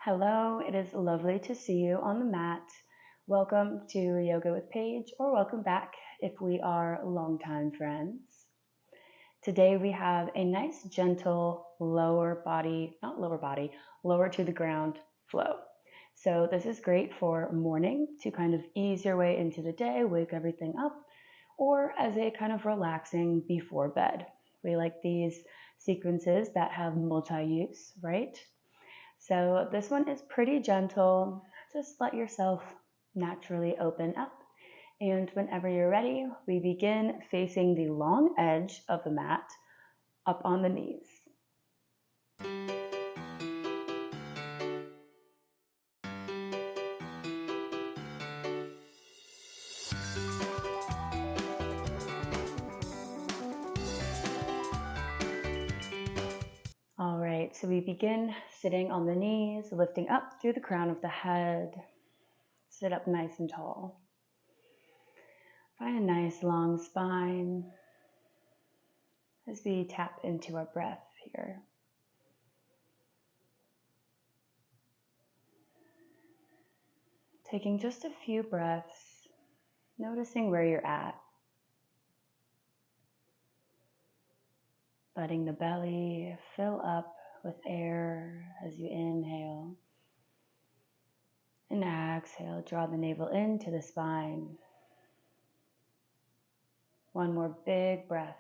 Hello, it is lovely to see you on the mat. Welcome to Yoga with Paige, or welcome back if we are longtime friends. Today we have a nice, gentle, lower to the ground flow. So this is great for morning to kind of ease your way into the day, wake everything up, or as a kind of relaxing before bed. We like these sequences that have multi-use, right? So this one is pretty gentle. Just let yourself naturally open up. And whenever you're ready, we begin facing the long edge of the mat up on the knees. All right, so we begin sitting on the knees, lifting up through the crown of the head. Sit up nice and tall. Find a nice long spine as we tap into our breath here. Taking just a few breaths, noticing where you're at. Letting the belly fill up with air as you inhale. And exhale, draw the navel into the spine. One more big breath.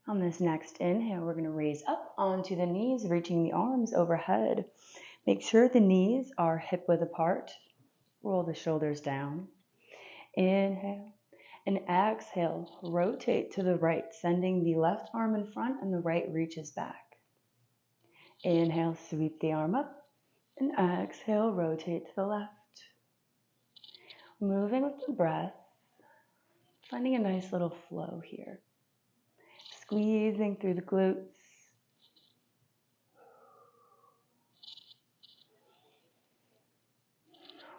On this next inhale, we're going to raise up onto the knees, reaching the arms overhead. Make sure the knees are hip width apart. Roll the shoulders down. Inhale and exhale. Rotate to the right, sending the left arm in front and the right reaches back. Inhale, sweep the arm up. And exhale, rotate to the left. Moving with the breath, finding a nice little flow here. Squeezing through the glutes.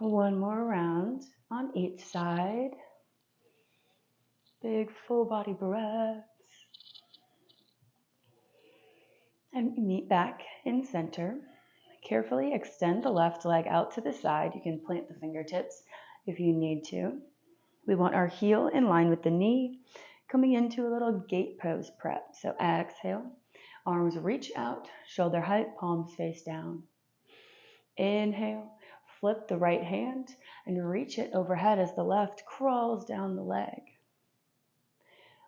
One more round on each side. Big full body breaths. And meet back in center. Carefully extend the left leg out to the side. You can plant the fingertips if you need to. We want our heel in line with the knee, coming into a little gate pose prep. So exhale, arms reach out, shoulder height, palms face down. Inhale, flip the right hand and reach it overhead as the left crawls down the leg.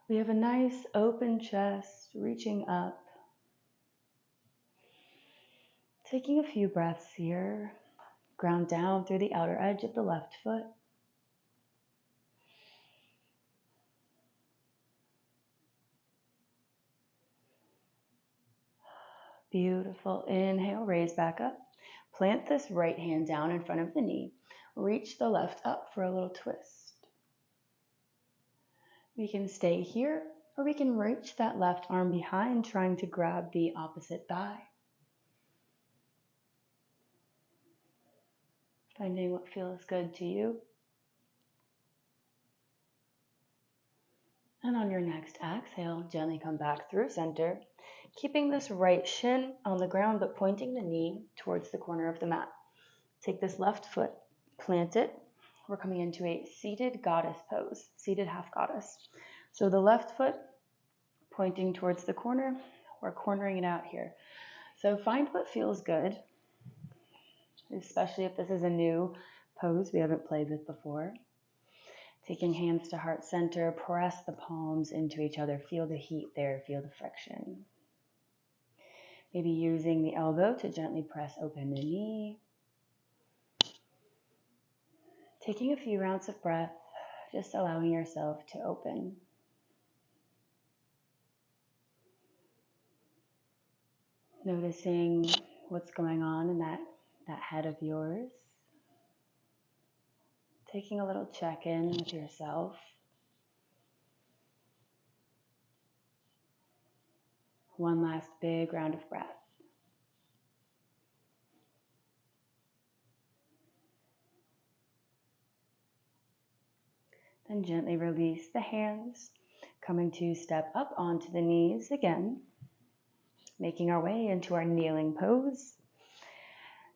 We have a nice open chest, reaching up. Taking a few breaths here. Ground down through the outer edge of the left foot. Beautiful. Inhale, raise back up. Plant this right hand down in front of the knee. Reach the left up for a little twist. We can stay here, or we can reach that left arm behind, trying to grab the opposite thigh. Finding what feels good to you. And on your next exhale, gently come back through center, keeping this right shin on the ground, but pointing the knee towards the corner of the mat. Take this left foot, plant it. We're coming into a seated goddess pose, seated half goddess. So the left foot pointing towards the corner, we're cornering it out here. So find what feels good, especially if this is a new pose we haven't played with before. Taking hands to heart center, press the palms into each other. Feel the heat there, feel the friction. Maybe using the elbow to gently press open the knee. Taking a few rounds of breath, just allowing yourself to open. Noticing what's going on in that head of yours. Taking a little check-in with yourself. One last big round of breath. Then gently release the hands. Coming to step up onto the knees again, making our way into our kneeling pose.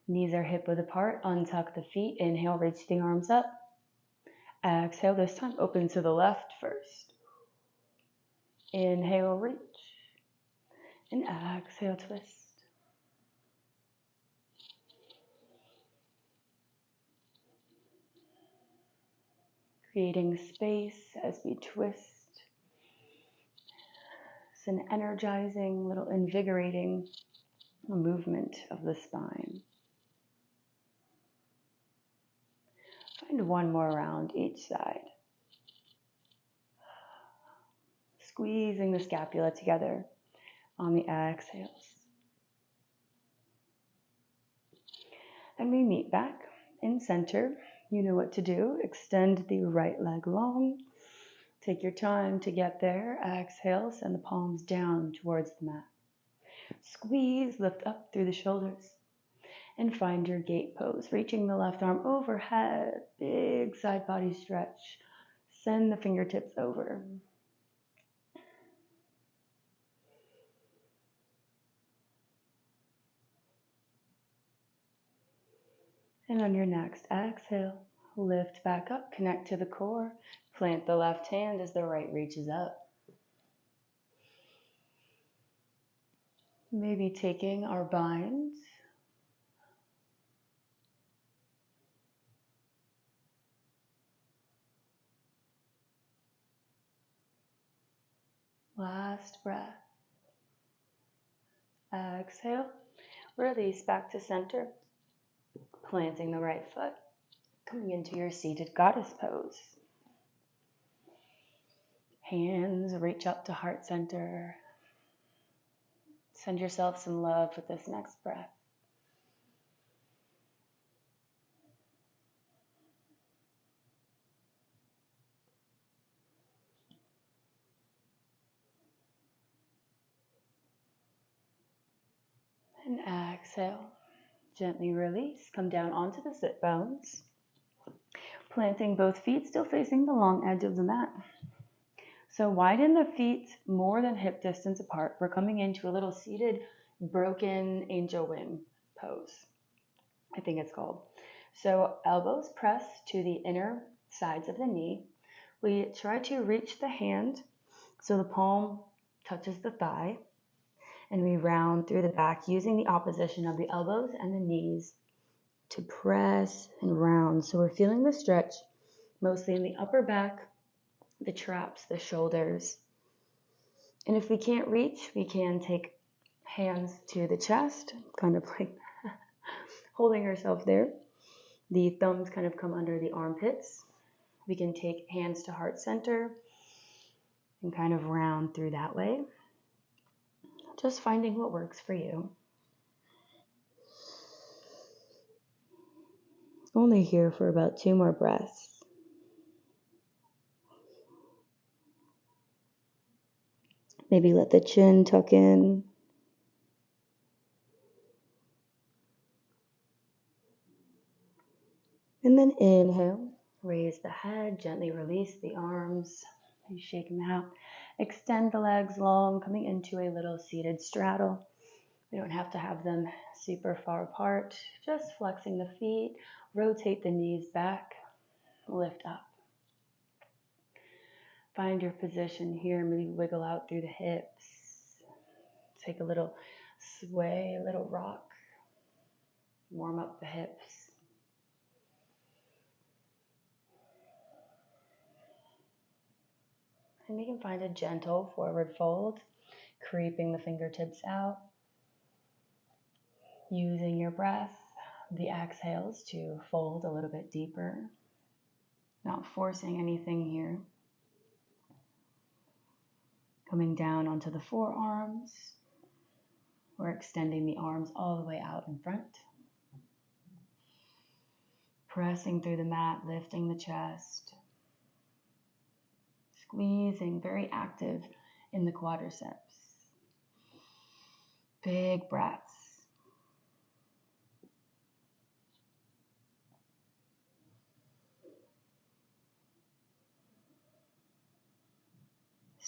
Knees are hip width apart, untuck the feet. Inhale, reach the arms up. Exhale, this time open to the left first. Inhale, reach. And exhale, twist. Creating space as we twist. It's an energizing, little invigorating movement of the spine. Find one more round each side. Squeezing the scapula together on the exhales. And we meet back in center. You know what to do. Extend the right leg long. Take your time to get there. Exhale, send the palms down towards the mat. Squeeze, lift up through the shoulders. And find your gate pose. Reaching the left arm overhead. Big side body stretch. Send the fingertips over. And on your next exhale, lift back up, connect to the core. Plant the left hand as the right reaches up. Maybe taking our binds. Last breath. Exhale. Release back to center. Planting the right foot. Coming into your seated goddess pose. Hands reach up to heart center. Send yourself some love with this next breath. And exhale. Gently release. Come down onto the sit bones. Planting both feet, still facing the long edge of the mat. So widen the feet more than hip distance apart. We're coming into a little seated, broken angel wing pose, I think it's called. So elbows press to the inner sides of the knee. We try to reach the hand so the palm touches the thigh. And we round through the back using the opposition of the elbows and the knees to press and round. So we're feeling the stretch mostly in the upper back, the traps, the shoulders. And if we can't reach, we can take hands to the chest, kind of like holding ourselves there. The thumbs kind of come under the armpits. We can take hands to heart center and kind of round through that way. Just finding what works for you. Only here for about 2 more breaths. Maybe let the chin tuck in. And then inhale, raise the head, gently release the arms. You shake them out. Extend the legs long, coming into a little seated straddle. We don't have to have them super far apart. Just flexing the feet, rotate the knees back, lift up. Find your position here, maybe wiggle out through the hips. Take a little sway, a little rock. Warm up the hips. And we can find a gentle forward fold, creeping the fingertips out. Using your breath, the exhales to fold a little bit deeper. Not forcing anything here. Coming down onto the forearms. We're extending the arms all the way out in front. Pressing through the mat, lifting the chest. Squeezing, very active in the quadriceps. Big breaths.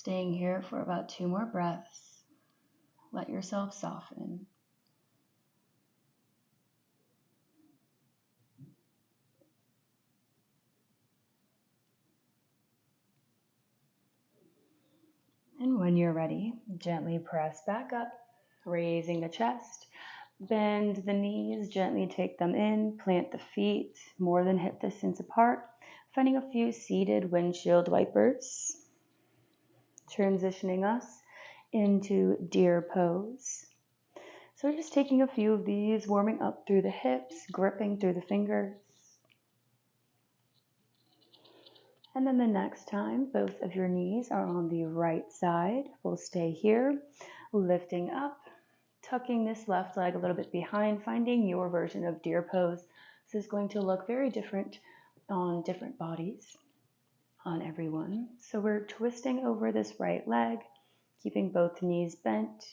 Staying here for about 2 more breaths. Let yourself soften. And when you're ready, gently press back up, raising the chest. Bend the knees, gently take them in, plant the feet more than hip distance apart, finding a few seated windshield wipers. Transitioning us into deer pose. So just taking a few of these, warming up through the hips, gripping through the fingers. And then the next time, both of your knees are on the right side. We'll stay here, lifting up, tucking this left leg a little bit behind, finding your version of deer pose. This is going to look very different on different bodies, on everyone. So we're twisting over this right leg, keeping both knees bent.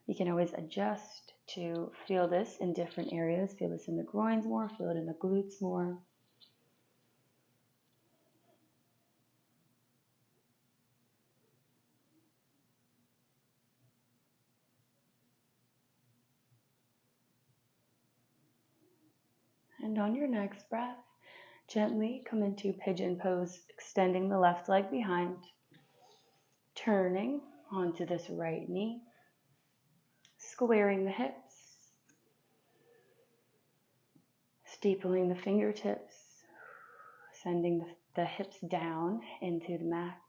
You can always adjust to feel this in different areas. Feel this in the groins more, feel it in the glutes more. And on your next breath, gently come into pigeon pose, extending the left leg behind, turning onto this right knee, squaring the hips, steepling the fingertips, sending the hips down into the mat.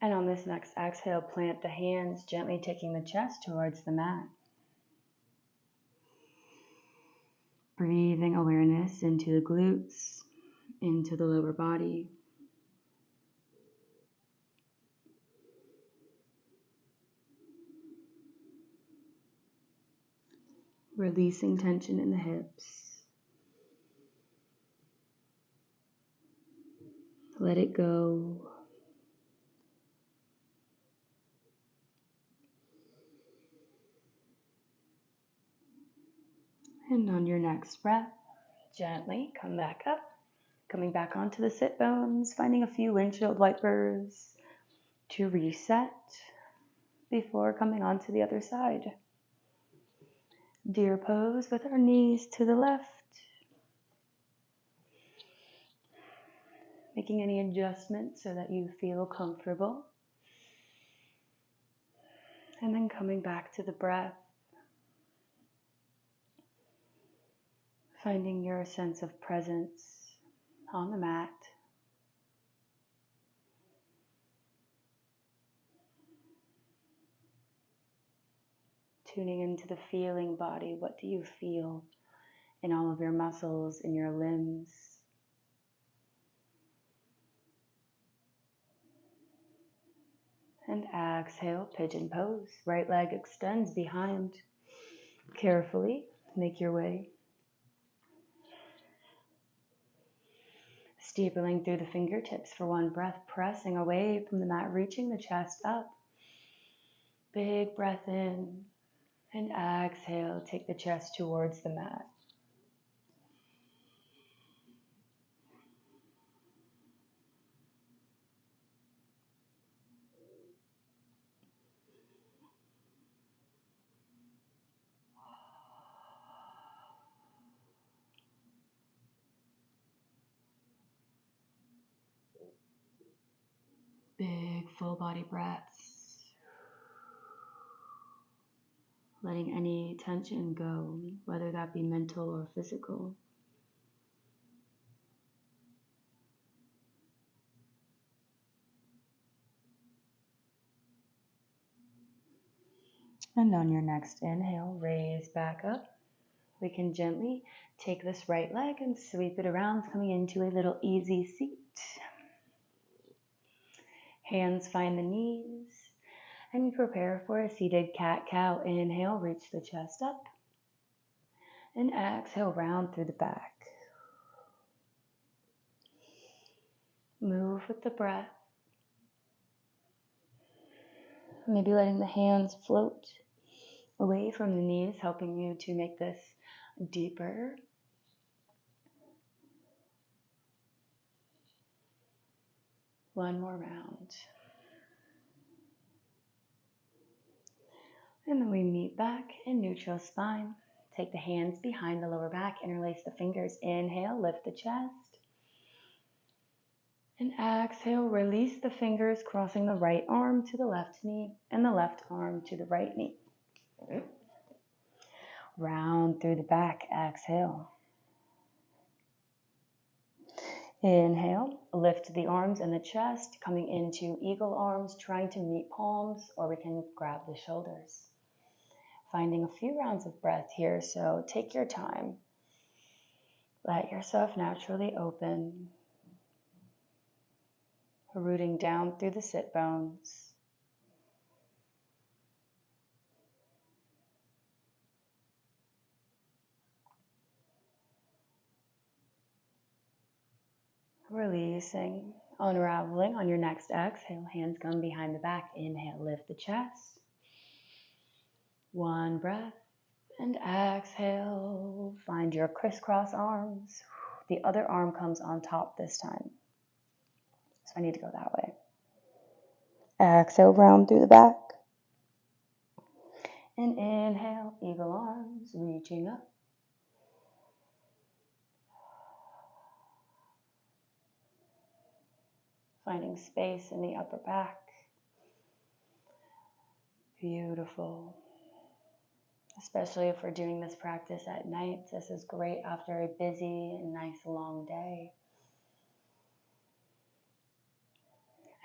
And on this next exhale, plant the hands, gently taking the chest towards the mat. Breathing awareness into the glutes, into the lower body. Releasing tension in the hips. Let it go. And on your next breath, gently come back up, coming back onto the sit bones, finding a few windshield wipers to reset before coming onto the other side. Deer pose with our knees to the left. Making any adjustments so that you feel comfortable. And then coming back to the breath. Finding your sense of presence on the mat. Tuning into the feeling body. What do you feel in all of your muscles, in your limbs? And exhale, pigeon pose. Right leg extends behind. Carefully make your way. Steepling through the fingertips for one breath, pressing away from the mat, reaching the chest up. Big breath in. And exhale, take the chest towards the mat. Big full body breaths. Letting any tension go, whether that be mental or physical. And on your next inhale, raise back up. We can gently take this right leg and sweep it around, coming into a little easy seat. Hands find the knees. And we prepare for a seated cat-cow. Inhale, reach the chest up. And exhale, round through the back. Move with the breath. Maybe letting the hands float away from the knees, helping you to make this deeper. One more round. And then we meet back in neutral spine. Take the hands behind the lower back, interlace the fingers. Inhale, lift the chest. And exhale, release the fingers, crossing the right arm to the left knee and the left arm to the right knee. Round through the back, exhale. Inhale, lift the arms and the chest, coming into eagle arms, trying to meet palms, or we can grab the shoulders. Finding a few rounds of breath here, so take your time. Let yourself naturally open, rooting down through the sit bones. Releasing, unraveling on your next exhale. Hands come behind the back. Inhale, lift the chest. One breath. And exhale. Find your crisscross arms. The other arm comes on top this time. So I need to go that way. Exhale, round through the back. And inhale, eagle arms, reaching up. Finding space in the upper back. Beautiful. Especially if we're doing this practice at night. This is great after a busy and nice long day.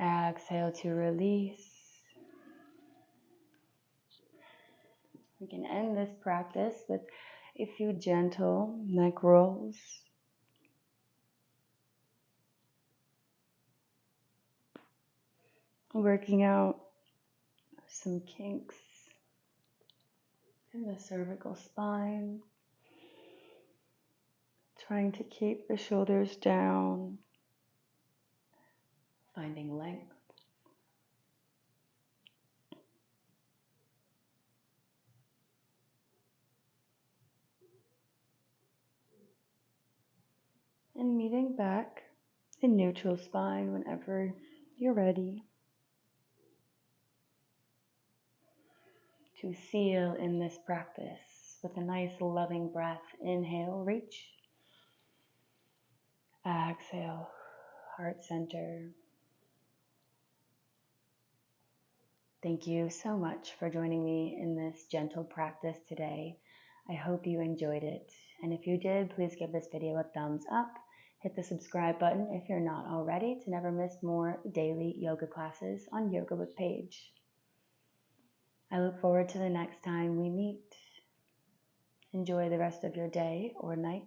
Exhale to release. We can end this practice with a few gentle neck rolls. Working out some kinks in the cervical spine. Trying to keep the shoulders down. Finding length. And meeting back in neutral spine whenever you're ready. To seal in this practice with a nice loving breath. Inhale, reach. Exhale, heart center. Thank you so much for joining me in this gentle practice today. I hope you enjoyed it. And if you did, please give this video a thumbs up. Hit the subscribe button if you're not already to never miss more daily yoga classes on Yoga with Paige. I look forward to the next time we meet. Enjoy the rest of your day or night.